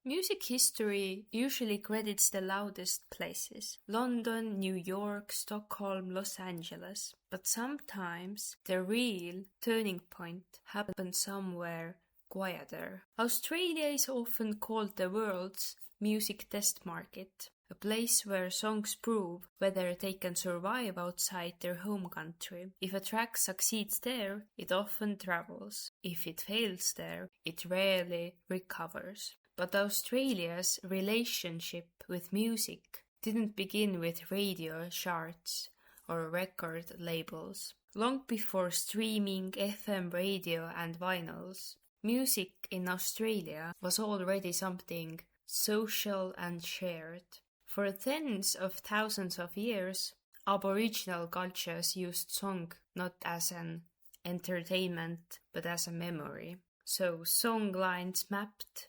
Music history usually credits the loudest places: London, New York, Stockholm, Los Angeles. But sometimes the real turning point happens somewhere quieter. Australia is often called the world's music test market, a place where songs prove whether they can survive outside their home country. If a track succeeds there, it often travels. If it fails there, it rarely recovers. But Australia's relationship with music didn't begin with radio charts or record labels. Long before streaming, FM radio and vinyls, music in Australia was already something social and shared. For tens of thousands of years, Aboriginal cultures used song not as an entertainment but as a memory. So songlines mapped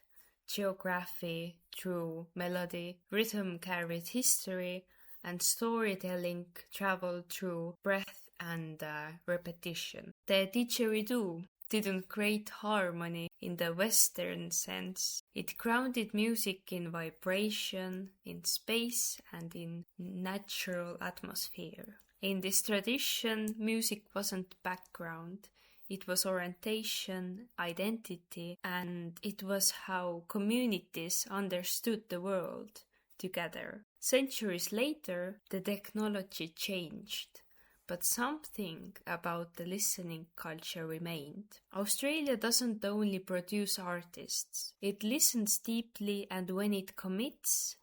geography through melody, rhythm carried history, and storytelling traveled through breath and repetition. The didgeridoo didn't create harmony in the Western sense. It grounded music in vibration, in space, and in natural atmosphere. In this tradition, music wasn't background. It was orientation, identity, and it was how communities understood the world together. Centuries later, the technology changed, but something about the listening culture remained. Australia doesn't only produce artists, it listens deeply, and when it commits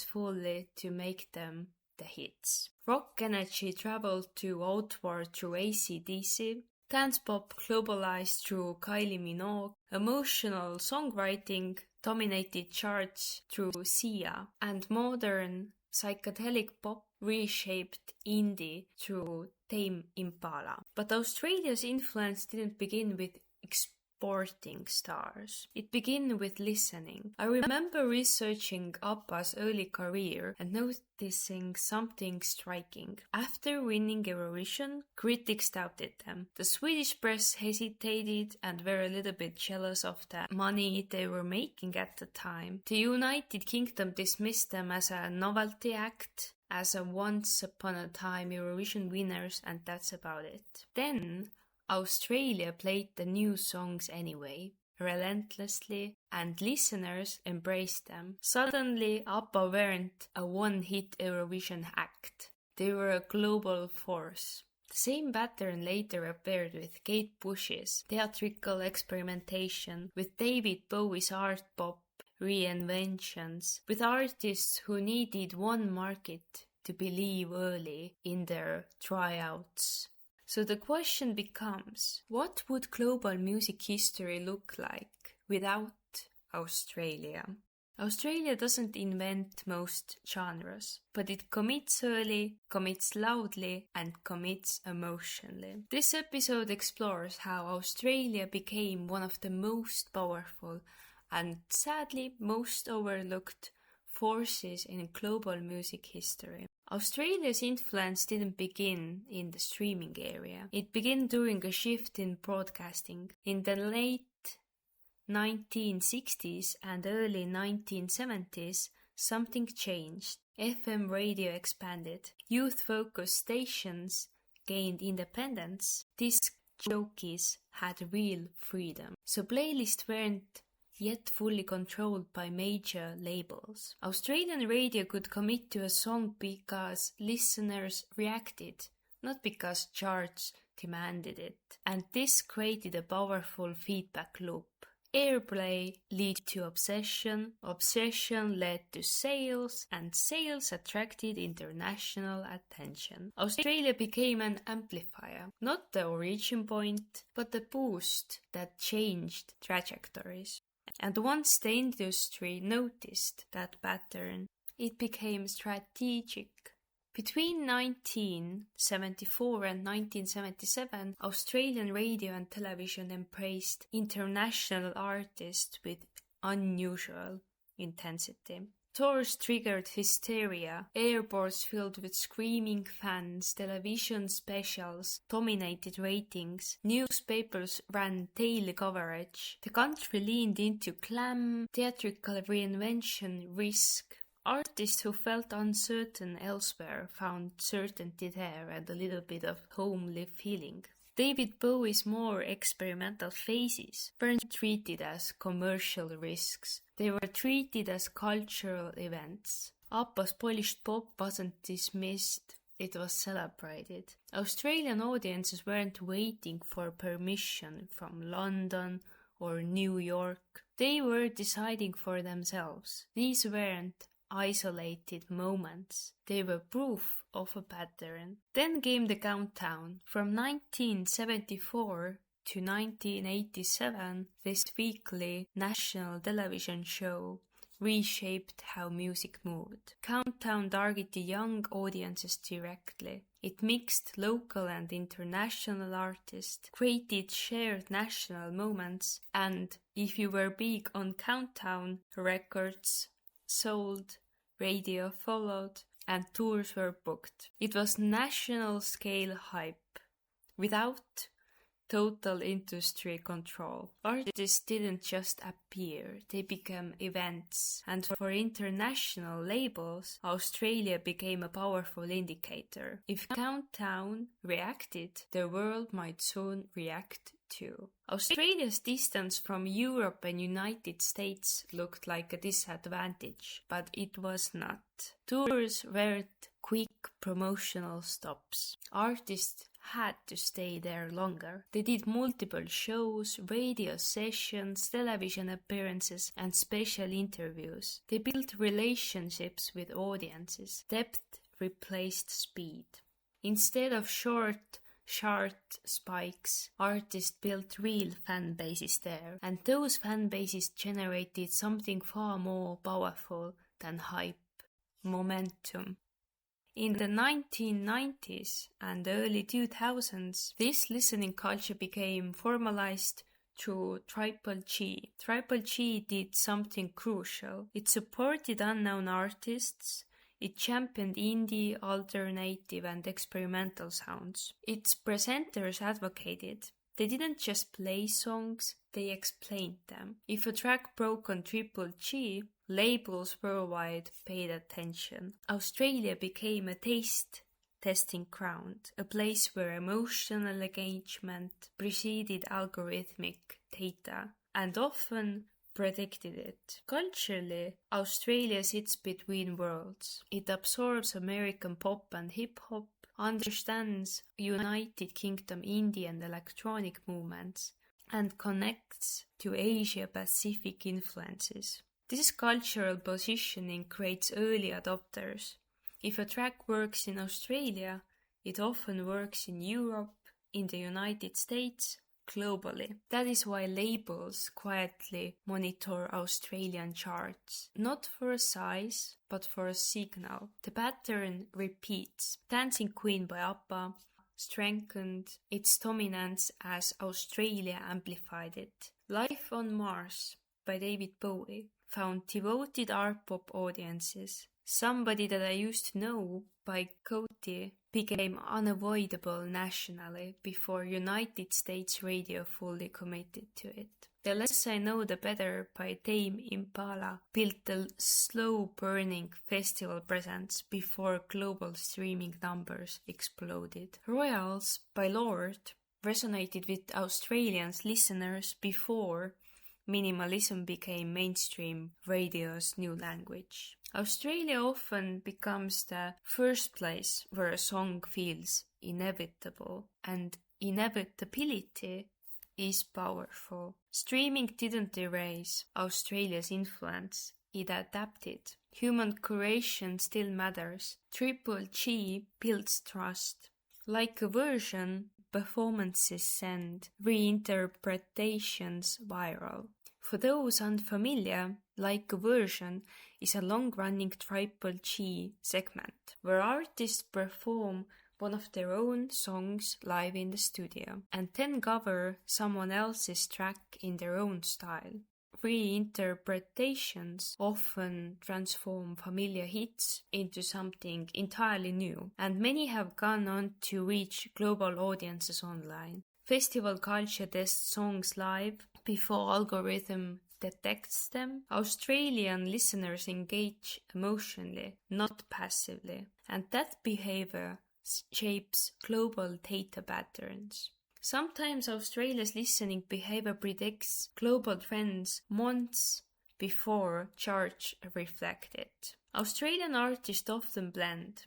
fully to make them the hits. Rock energy traveled outward through AC/DC, dance pop globalized through Kylie Minogue, emotional songwriting dominated charts through Sia, and modern psychedelic pop reshaped indie through Tame Impala. But Australia's influence didn't begin with exporting stars. It began with listening. I remember researching Appa's early career and noticing something striking. After winning Eurovision, critics doubted them. The Swedish press hesitated and were a little bit jealous of the money they were making at the time. The United Kingdom dismissed them as a novelty act, as a once-upon-a-time Eurovision winners, and that's about it. Then Australia played the new songs anyway, relentlessly, and listeners embraced them. Suddenly, Appa weren't a one-hit Eurovision act. They were a global force. The same pattern later appeared with Kate Bush's theatrical experimentation, with David Bowie's art pop reinventions, with artists who needed one market to believe early in their tryouts. So the question becomes, what would global music history look like without Australia? Australia doesn't invent most genres, but it commits early, commits loudly, and commits emotionally. This episode explores how Australia became one of the most powerful and sadly most overlooked forces in global music history. Australia's influence didn't begin in the streaming area. It began during a shift in broadcasting. In the late 1960s and early 1970s, something changed. FM radio expanded. Youth-focused stations gained independence. Disc jockeys had real freedom. So playlists weren't yet fully controlled by major labels. Australian radio could commit to a song because listeners reacted, not because charts demanded it. And this created a powerful feedback loop. Airplay led to obsession, obsession led to sales, and sales attracted international attention. Australia became an amplifier, not the origin point, but the boost that changed trajectories. And once the industry noticed that pattern, it became strategic. Between 1974 and 1977, Australian radio and television embraced international artists with unusual intensity. Tours triggered hysteria, airports filled with screaming fans, television specials dominated ratings, newspapers ran daily coverage. The country leaned into glam, theatrical reinvention, risk. Artists who felt uncertain elsewhere found certainty there and a little bit of homely feeling. David Bowie's more experimental phases weren't treated as commercial risks. They were treated as cultural events. Appa's polished pop wasn't dismissed, it was celebrated. Australian audiences weren't waiting for permission from London or New York. They were deciding for themselves. These weren't isolated moments. They were proof of a pattern. Then came the countdown. From 1974 to 1987, this weekly national television show reshaped how music moved. Countdown targeted young audiences directly. It mixed local and international artists, created shared national moments, and if you were big on Countdown, records sold, radio followed, and tours were booked. It was national-scale hype, without total industry control. Artists didn't just appear, they became events, and for international labels, Australia became a powerful indicator. If Countdown reacted, the world might soon react too. Australia's distance from Europe and United States looked like a disadvantage, but it was not. Tours weren't quick promotional stops. Artists had to stay there longer. They did multiple shows, radio sessions, television appearances, and special interviews. They built relationships with audiences. Depth replaced speed. Instead of short chart spikes, artists built real fan bases there, and those fan bases generated something far more powerful than hype: momentum. In the 1990s and early 2000s, this listening culture became formalized through Triple G. Triple G did something crucial. It supported unknown artists. It championed indie, alternative, and experimental sounds. Its presenters advocated. They didn't just play songs, they explained them. If a track broke on Triple G, labels worldwide paid attention. Australia became a taste testing ground, a place where emotional engagement preceded algorithmic data, and often predicted it. Culturally, Australia sits between worlds. It absorbs American pop and hip-hop, understands United Kingdom indie and electronic movements, and connects to Asia-Pacific influences. This cultural positioning creates early adopters. If a track works in Australia, it often works in Europe, in the United States, globally. That is why labels quietly monitor Australian charts, not for a size, but for a signal. The pattern repeats. Dancing Queen by Appa strengthened its dominance as Australia amplified it. Life on Mars by David Bowie found devoted art pop audiences. Somebody That I Used to Know by Coty became unavoidable nationally before United States radio fully committed to it. The Less I Know the Better by Tame Impala built the slow-burning festival presence before global streaming numbers exploded. Royals by Lorde resonated with Australian listeners before minimalism became mainstream radio's new language. Australia often becomes the first place where a song feels inevitable, and inevitability is powerful. Streaming didn't erase Australia's influence, it adapted. Human curation still matters. Triple G builds trust. Like a version, performances send reinterpretations viral. For those unfamiliar, Like a Version is a long-running Triple G segment where artists perform one of their own songs live in the studio and then cover someone else's track in their own style. free interpretations often transform familiar hits into something entirely new, and many have gone on to reach global audiences online. Festival culture tests songs live before algorithm detects them. Australian listeners engage emotionally, not passively, and that behavior shapes global data patterns. Sometimes Australia's listening behavior predicts global trends months before charts reflect it. Australian artists often blend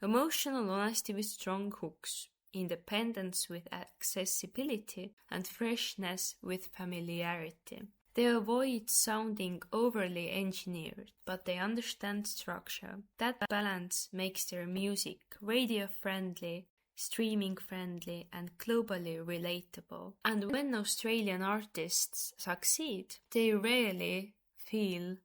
emotional honesty with strong hooks, independence with accessibility, and freshness with familiarity. They avoid sounding overly engineered, but they understand structure. That balance makes their music radio-friendly, streaming-friendly, and globally relatable. And when Australian artists succeed, they rarely feel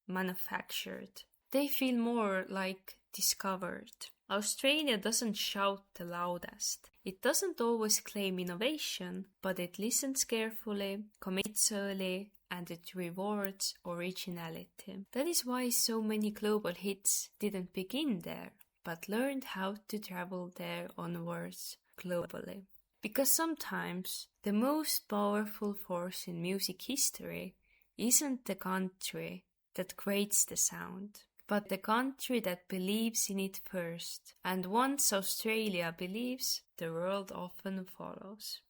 manufactured. They feel more like discovered. Australia doesn't shout the loudest. It doesn't always claim innovation, but it listens carefully, commits early, and it rewards originality. That is why so many global hits didn't begin there, but learned how to travel there onwards globally. Because sometimes the most powerful force in music history isn't the country that creates the sound, but the country that believes in it first. And once Australia believes, the world often follows.